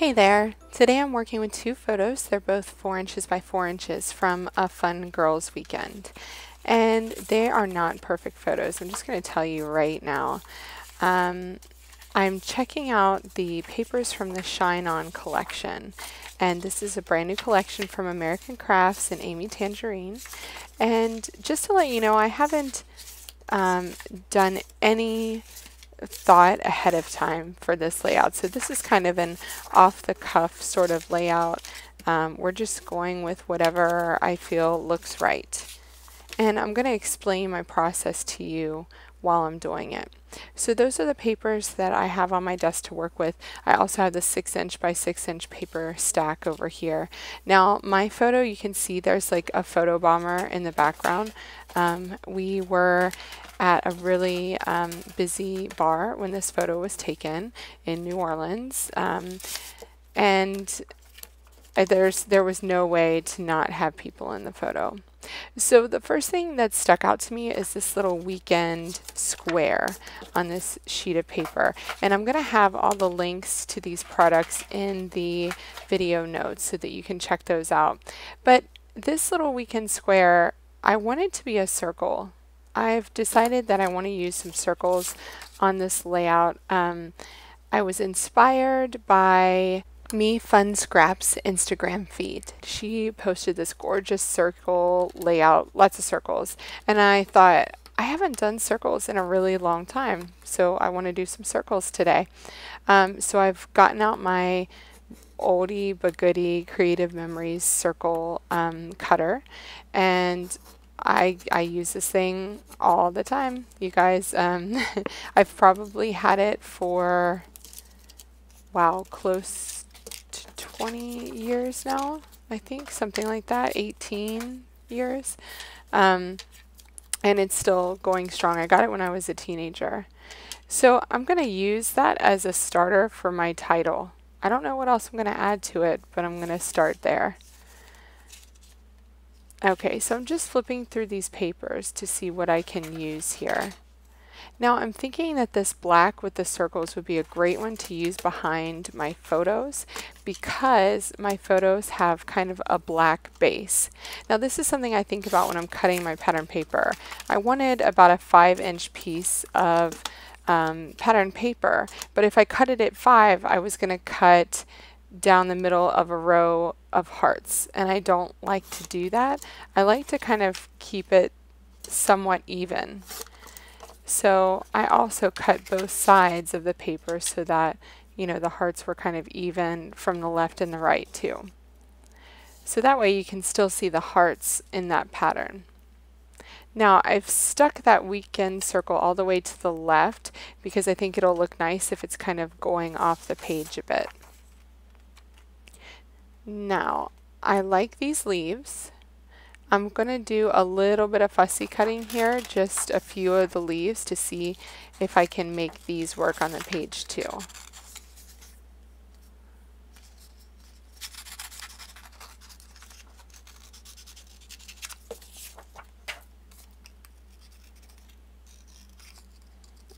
Hey there! Today I'm working with two photos. They're both 4 inches by 4 inches from a fun girls' weekend. And they are not perfect photos. I'm just going to tell you right now. I'm checking out the papers from the Shine On collection. And this is a brand new collection from American Crafts and Amy Tangerine. And just to let you know, I haven't done any thought ahead of time for this layout. So this is kind of an off-the-cuff sort of layout. We're just going with whatever I feel looks right. And I'm going to explain my process to you while I'm doing it. So those are the papers that I have on my desk to work with. I also have the 6 inch by 6 inch paper stack over here. Now my photo, you can see there's like a photo bomber in the background. We were at a really busy bar when this photo was taken in New Orleans, and there was no way to not have people in the photo. So the first thing that stuck out to me is this little weekend square on this sheet of paper, and I'm going to have all the links to these products in the video notes so that you can check those out. But this little weekend square, I want it to be a circle. I've decided that I want to use some circles on this layout. I was inspired by Me Fun Scraps Instagram feed. She posted this gorgeous circle layout, lots of circles, and I thought, I haven't done circles in a really long time, so I want to do some circles today. So I've gotten out my oldie but goodie Creative Memories circle cutter, and I use this thing all the time, you guys. I've probably had it for, wow, close to 20 years now, I think, something like that, 18 years. And it's still going strong. I got it when I was a teenager. So I'm going to use that as a starter for my title. I don't know what else I'm going to add to it, but I'm going to start there. Okay, so I'm just flipping through these papers to see what I can use here. Now I'm thinking that this black with the circles would be a great one to use behind my photos because my photos have kind of a black base. Now this is something I think about when I'm cutting my pattern paper. I wanted about a 5-inch piece of pattern paper, but if I cut it at 5, I was going to cut down the middle of a row of hearts, and I don't like to do that. I like to kind of keep it somewhat even. So I also cut both sides of the paper so that, you know, the hearts were kind of even from the left and the right too. So that way you can still see the hearts in that pattern. Now I've stuck that weekend circle all the way to the left because I think it'll look nice if it's kind of going off the page a bit. Now, I like these leaves. I'm going to do a little bit of fussy cutting here, just a few of the leaves to see if I can make these work on the page too.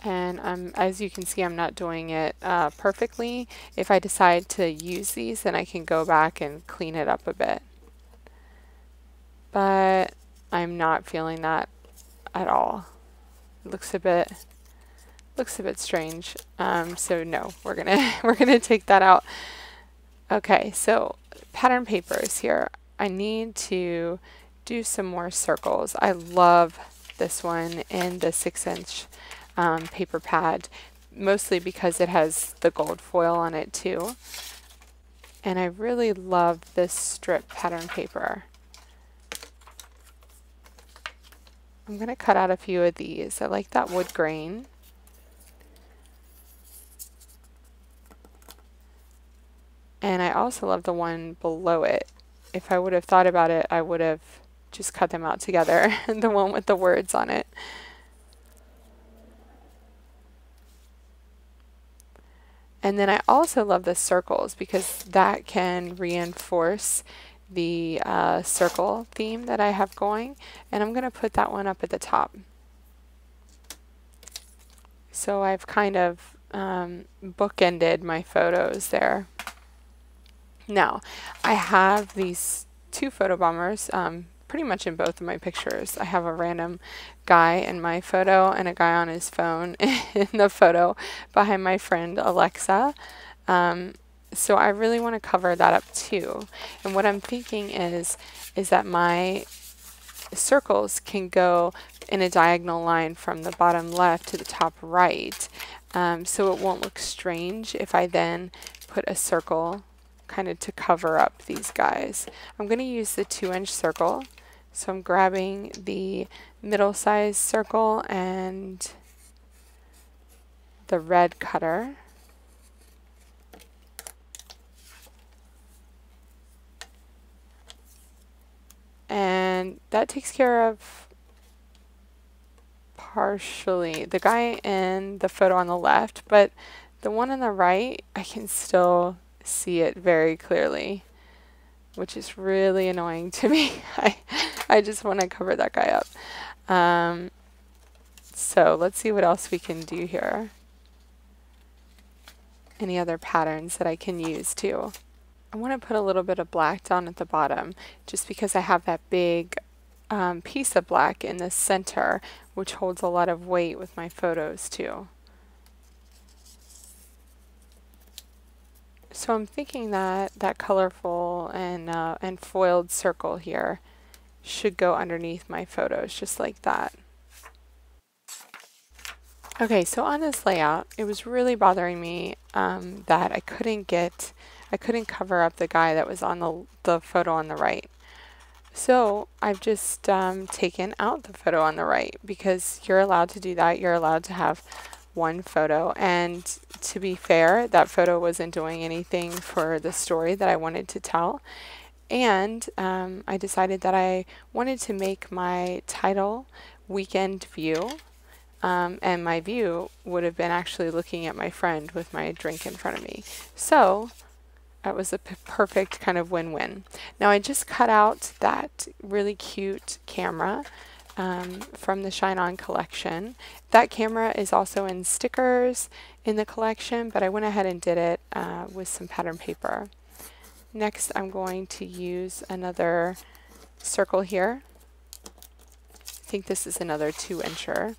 And as you can see, I'm not doing it perfectly. If I decide to use these, then I can go back and clean it up a bit. But I'm not feeling that at all. It looks a bit strange. So no, we're gonna take that out. Okay, so pattern papers here. I need to do some more circles. I love this one in the 6-inch paper pad, mostly because it has the gold foil on it too. And I really love this strip pattern paper. I'm going to cut out a few of these. I like that wood grain. And I also love the one below it. If I would have thought about it, I would have just cut them out together, the one with the words on it. And then I also love the circles because that can reinforce the circle theme that I have going. And I'm going to put that one up at the top. So I've kind of bookended my photos there. Now, I have these two photo bombers, pretty much in both of my pictures. I have a random guy in my photo and a guy on his phone in the photo behind my friend Alexa. So I really want to cover that up too. And what I'm thinking is that my circles can go in a diagonal line from the bottom left to the top right. So it won't look strange if I then put a circle kind of to cover up these guys. I'm going to use the 2-inch circle. So I'm grabbing the middle size circle and the red cutter. And that takes care of partially the guy in the photo on the left, but the one on the right, I can still see it very clearly, which is really annoying to me. I just want to cover that guy up. So let's see what else we can do here. Any other patterns that I can use too. I want to put a little bit of black down at the bottom just because I have that big piece of black in the center, which holds a lot of weight with my photos too. So I'm thinking that that colorful and foiled circle here should go underneath my photos just like that. Okay, so on this layout, it was really bothering me that I couldn't cover up the guy that was on the photo on the right. So I've just taken out the photo on the right because you're allowed to do that. You're allowed to have one photo. And to be fair, that photo wasn't doing anything for the story that I wanted to tell. And I decided that I wanted to make my title weekend view. And my view would have been actually looking at my friend with my drink in front of me. So that was a perfect kind of win-win. Now I just cut out that really cute camera from the Shine On collection. That camera is also in stickers in the collection, but I went ahead and did it with some pattern paper. Next I'm going to use another circle here. I think this is another 2-incher.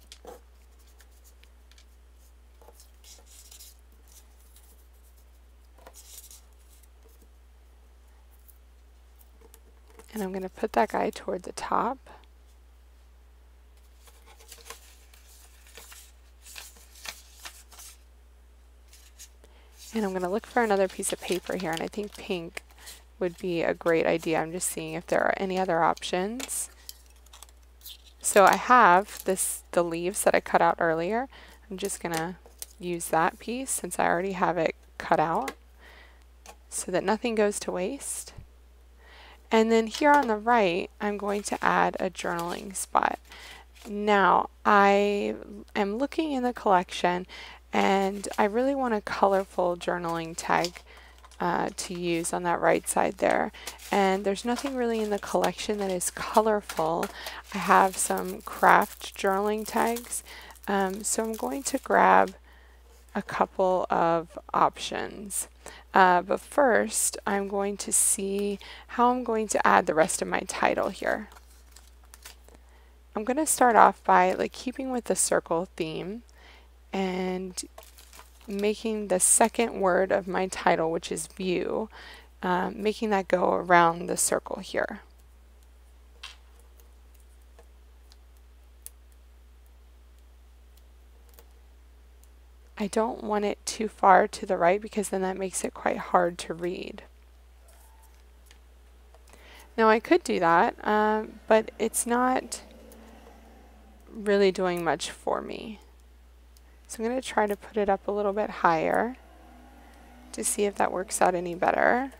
And I'm going to put that guy toward the top. And I'm going to look for another piece of paper here, and I think pink would be a great idea. I'm just seeing if there are any other options. So I have the leaves that I cut out earlier. I'm just going to use that piece since I already have it cut out so that nothing goes to waste. And then here on the right, I'm going to add a journaling spot. Now, I am looking in the collection, and I really want a colorful journaling tag to use on that right side there. And there's nothing really in the collection that is colorful. I have some craft journaling tags, so I'm going to grab a couple of options. But first, I'm going to see how I'm going to add the rest of my title here. I'm going to start off by keeping with the circle theme and making the second word of my title, which is view, making that go around the circle here. I don't want it too far to the right because then that makes it quite hard to read. Now I could do that, but it's not really doing much for me. So I'm going to try to put it up a little bit higher to see if that works out any better.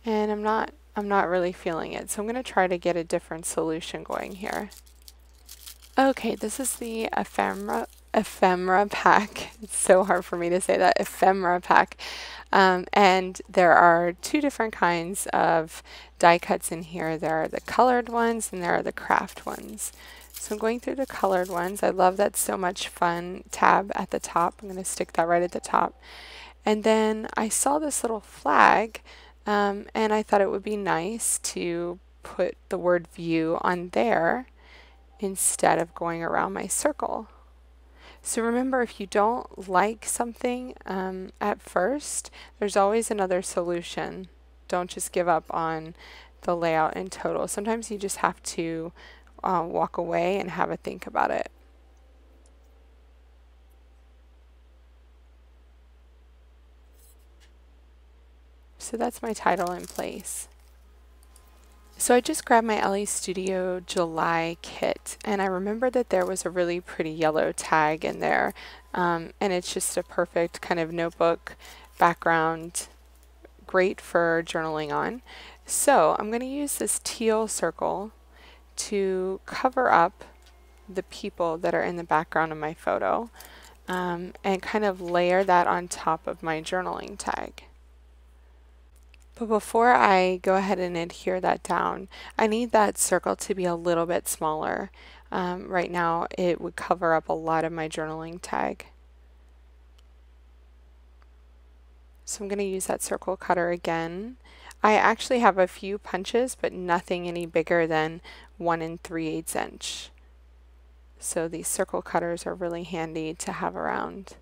And I'm not really feeling it, so I'm going to try to get a different solution going here. Okay, this is the ephemera ephemera pack. It's so hard for me to say that, ephemera pack. And there are two different kinds of die cuts in here. There are the colored ones and there are the craft ones. So I'm going through the colored ones. I love that So Much Fun tab at the top. I'm going to stick that right at the top. And then I saw this little flag, and I thought it would be nice to put the word view on there instead of going around my circle. So remember, if you don't like something at first, there's always another solution. Don't just give up on the layout in total. Sometimes you just have to walk away and have a think about it. So that's my title in place. So I just grabbed my Elle Studio July kit, and I remember that there was a really pretty yellow tag in there, and it's just a perfect kind of notebook background, great for journaling on. So I'm going to use this teal circle to cover up the people that are in the background of my photo, and kind of layer that on top of my journaling tag. But before I go ahead and adhere that down, I need that circle to be a little bit smaller. Right now it would cover up a lot of my journaling tag. So I'm going to use that circle cutter again. I actually have a few punches, but nothing any bigger than 1 3/8 inch. So these circle cutters are really handy to have around.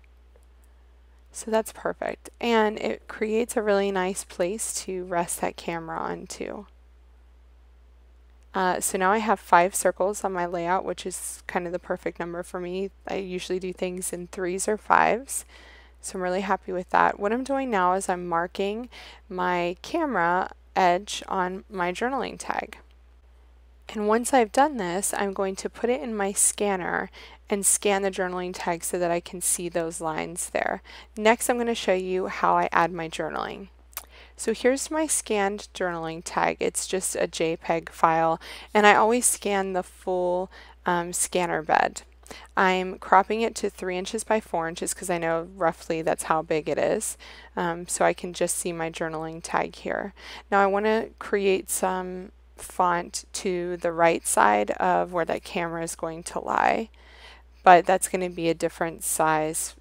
So that's perfect, and it creates a really nice place to rest that camera onto. So now I have 5 circles on my layout, which is kind of the perfect number for me. I usually do things in 3s or 5s, so I'm really happy with that. What I'm doing now is I'm marking my camera edge on my journaling tag. And once I've done this, I'm going to put it in my scanner and scan the journaling tag so that I can see those lines there. Next, I'm going to show you how I add my journaling. So here's my scanned journaling tag. It's just a JPEG file, and I always scan the full scanner bed. I'm cropping it to 3 inches by 4 inches because I know roughly that's how big it is, so I can just see my journaling tag here. Now I want to create some font to the right side of where that camera is going to lie, but that's going to be a different size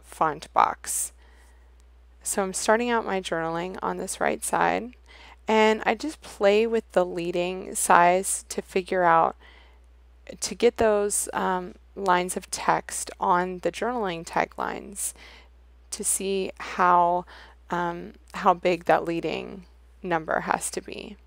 font box. So I'm starting out my journaling on this right side, and I just play with the leading size to figure out, to get those lines of text on the journaling taglines, to see how big that leading number has to be.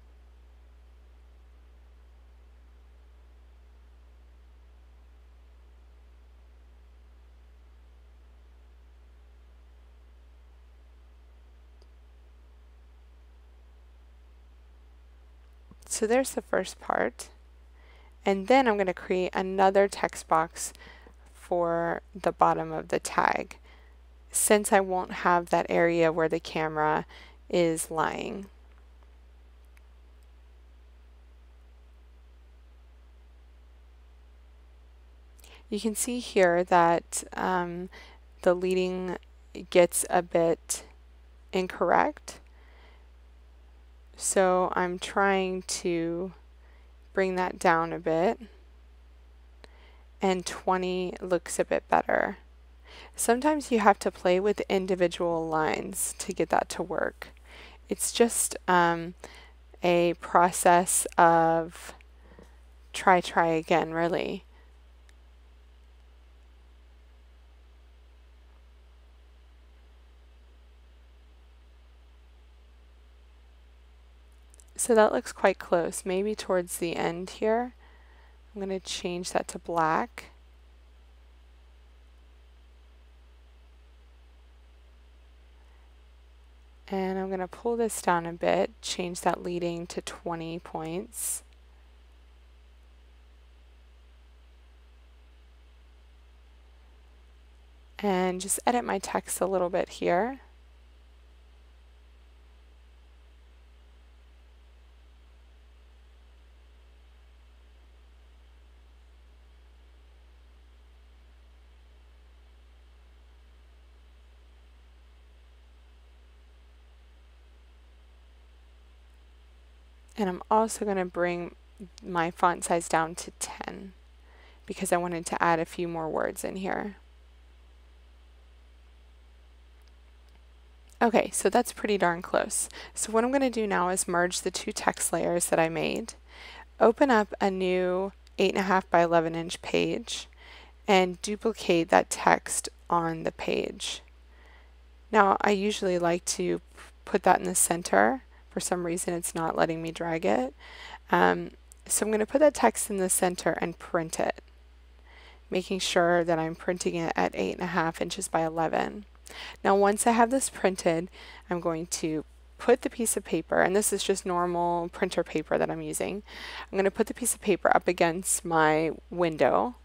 So there's the first part, and then I'm going to create another text box for the bottom of the tag, since I won't have that area where the camera is lying. You can see here that the leading gets a bit incorrect. So I'm trying to bring that down a bit, and 20 looks a bit better. Sometimes you have to play with individual lines to get that to work. It's just a process of try again, really. So that looks quite close. Maybe towards the end here, I'm going to change that to black. And I'm going to pull this down a bit, change that leading to 20 points. And just edit my text a little bit here. And I'm also going to bring my font size down to 10 because I wanted to add a few more words in here. Okay, so that's pretty darn close. So what I'm going to do now is merge the two text layers that I made, open up a new 8.5 by 11 inch page, and duplicate that text on the page. Now I usually like to put that in the center. For some reason it's not letting me drag it. So I'm going to put that text in the center and print it, making sure that I'm printing it at 8.5 inches by 11. Now once I have this printed, I'm going to put the piece of paper, and this is just normal printer paper that I'm using. I'm going to put the piece of paper up against my window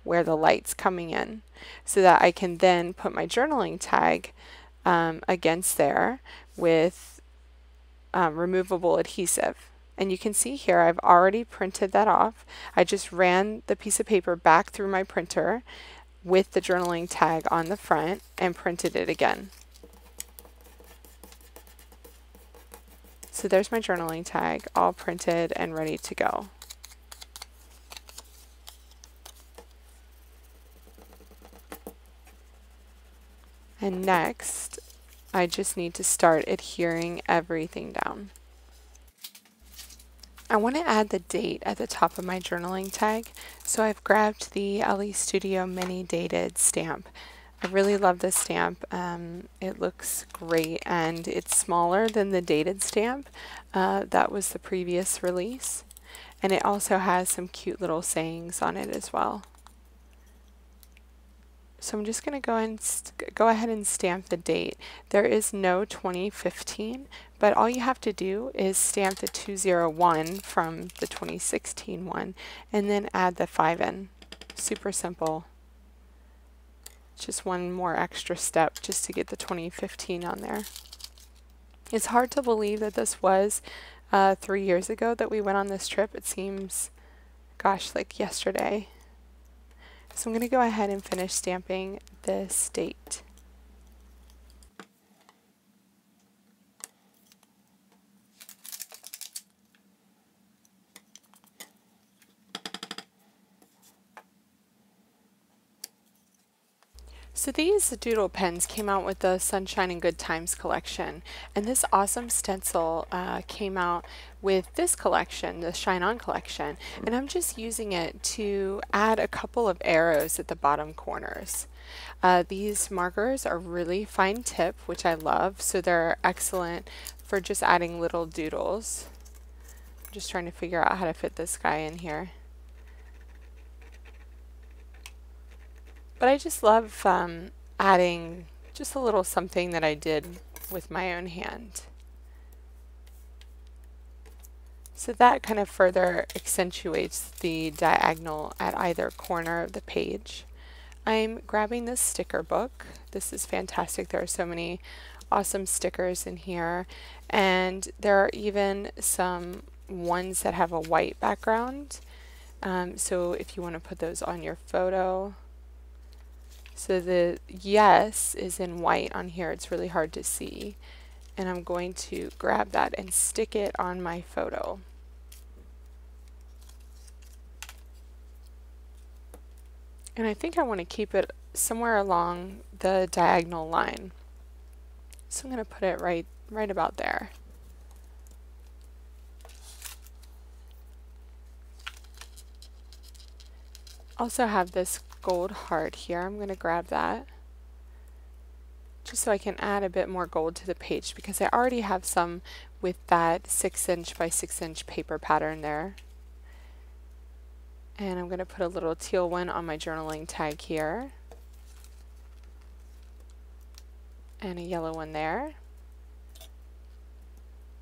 where the light's coming in so that I can then put my journaling tag against there with removable adhesive. And you can see here I've already printed that off. I just ran the piece of paper back through my printer with the journaling tag on the front and printed it again. So there's my journaling tag all printed and ready to go. And next, I just need to start adhering everything down. I want to add the date at the top of my journaling tag, so I've grabbed the Elle Studio Mini Dated stamp. I really love this stamp. It looks great, and it's smaller than the dated stamp. That was the previous release, and it also has some cute little sayings on it as well. So I'm just going to go ahead and stamp the date. There is no 2015, but all you have to do is stamp the 201 from the 2016 one and then add the 5 in. Super simple. Just one more extra step just to get the 2015 on there. It's hard to believe that this was 3 years ago that we went on this trip. It seems, gosh, like yesterday. So I'm going to go ahead and finish stamping this date. So these doodle pens came out with the Sunshine and Good Times collection, and this awesome stencil came out with this collection, the Shine On collection, and I'm just using it to add a couple of arrows at the bottom corners. These markers are really fine tip, which I love, so they're excellent for just adding little doodles. I'm just trying to figure out how to fit this guy in here. But I just love adding just a little something that I did with my own hand. So that kind of further accentuates the diagonal at either corner of the page. I'm grabbing this sticker book. This is fantastic. There are so many awesome stickers in here, and there are even some ones that have a white background. So if you want to put those on your photo. So the yes is in white on here. It's really hard to see. And I'm going to grab that and stick it on my photo. And I think I want to keep it somewhere along the diagonal line. So I'm going to put it right about there. Also have this gold heart here. I'm going to grab that just so I can add a bit more gold to the page because I already have some with that 6 inch by 6 inch paper pattern there. And I'm going to put a little teal one on my journaling tag here. And a yellow one there.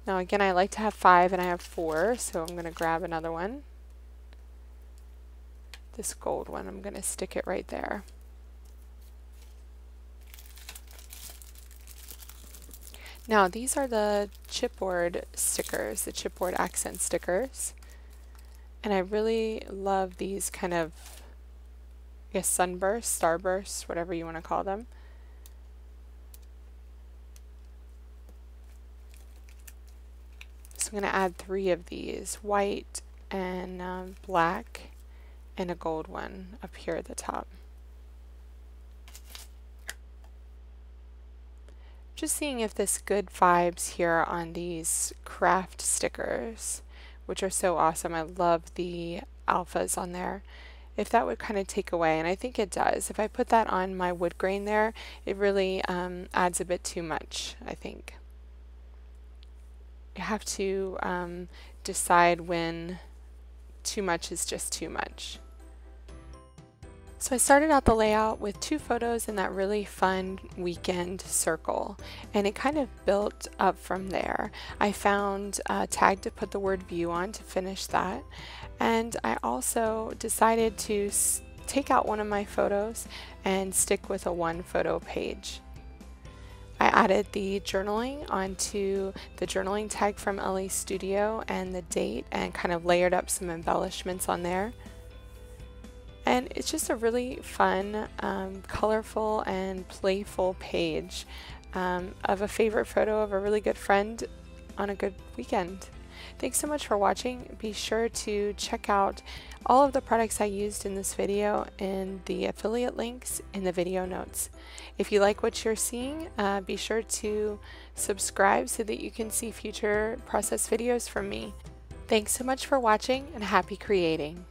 Now again, I like to have 5 and I have 4, so I'm going to grab another one. This gold one, I'm going to stick it right there. Now these are the chipboard stickers, the chipboard accent stickers. And I really love these kind of, I guess, sunbursts, starbursts, whatever you want to call them. So I'm going to add 3 of these, white and black and a gold one up here at the top. Just seeing if this good vibes here on these craft stickers, which are so awesome. I love the alphas on there. If that would kind of take away, and I think it does. If I put that on my wood grain there, it really adds a bit too much, I think. You have to decide when too much is just too much. So I started out the layout with 2 photos in that really fun weekend circle, and it kind of built up from there. I found a tag to put the word view on to finish that, and I also decided to take out one of my photos and stick with a 1 photo page. I added the journaling onto the journaling tag from Elle Studio and the date, and kind of layered up some embellishments on there. And it's just a really fun, colorful and playful page of a favorite photo of a really good friend on a good weekend. Thanks so much for watching. Be sure to check out all of the products I used in this video in the affiliate links in the video notes. If you like what you're seeing, be sure to subscribe so that you can see future process videos from me. Thanks so much for watching, and happy creating!